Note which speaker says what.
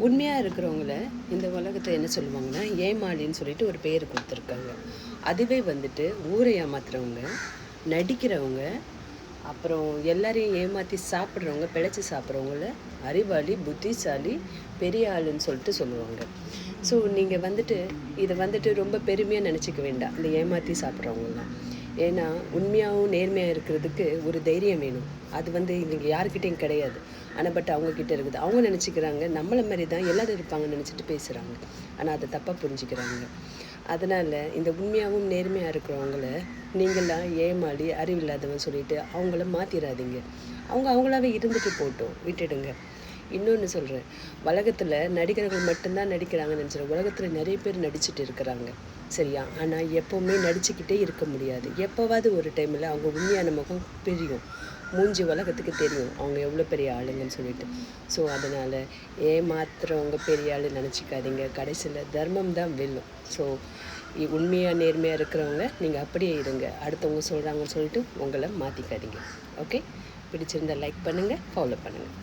Speaker 1: உண்மையாக இருக்கிறவங்கள இந்த உலகத்தை என்ன சொல்லுவாங்கன்னா ஏமாளின்னு சொல்லிட்டு ஒரு பேர் கொடுத்துருக்காங்க. அதுவே வந்துட்டு ஊரை ஏமாத்துறவங்க, நடிக்கிறவங்க, அப்புறம் எல்லாரையும் ஏமாற்றி சாப்பிட்றவங்க, பிழைச்சி சாப்பிட்றவங்கள அறிவாளி, புத்திசாலி, பெரிய ஆளுன்னு சொல்லிட்டு சொல்லுவாங்க. ஸோ நீங்கள் வந்துட்டு இதை வந்துட்டு ரொம்ப பெருமையாக நினச்சிக்க வேண்டாம், இந்த ஏமாற்றி சாப்பிட்றவங்கலாம். ஏன்னா உண்மையாகவும் நேர்மையாக இருக்கிறதுக்கு ஒரு தைரியம் வேணும். அது இன்றைக்கி யாருக்கிட்டையும் கிடையாது. ஆனால் அவங்கக்கிட்ட இருக்குது. அவங்க நினச்சிக்கிறாங்க நம்மளை மாதிரி தான் எல்லோரும் இருப்பாங்கன்னு நினச்சிட்டு பேசுகிறாங்க. ஆனால் அதை தப்பாக புரிஞ்சுக்கிறாங்க. அதனால் இந்த உண்மையாகவும் நேர்மையாக இருக்கிறவங்கள நீங்களாம் ஏமாளி, அறிவில்லாதவன் சொல்லிவிட்டு அவங்கள மாற்றிடாதீங்க. அவங்களாவே இருந்துட்டு போட்டோம், விட்டுடுங்க. இன்னொன்று சொல்கிறேன், உலகத்தில் நடிகர்கள் மட்டும்தான் நடிக்கிறாங்கன்னு நினச்சிடுறேன். உலகத்தில் நிறைய பேர் நடிச்சுட்டு இருக்கிறாங்க, சரியா? ஆனால் எப்போவுமே நடிச்சுக்கிட்டே இருக்க முடியாது. எப்போவாது ஒரு டைமில் அவங்க உண்மையான முகம் பிரியும், மூஞ்சி உலகத்துக்கு தெரியும் அவங்க எவ்வளோ பெரிய ஆளுங்கன்னு சொல்லிட்டு. ஸோ அதனால் ஏமாத்துறவங்க பெரிய ஆள் நினச்சிக்காதீங்க. கடைசியில் தர்மம் தான் வெல்லும். ஸோ உண்மையாக நேர்மையாக இருக்கிறவங்க நீங்கள் அப்படியே இருங்க. அடுத்தவங்க சொல்கிறாங்கன்னு சொல்லிட்டு உங்களை மாற்றிக்காதீங்க. ஓகே, பிடிச்சிருந்தால் லைக் பண்ணுங்கள், ஃபாலோ பண்ணுங்கள்.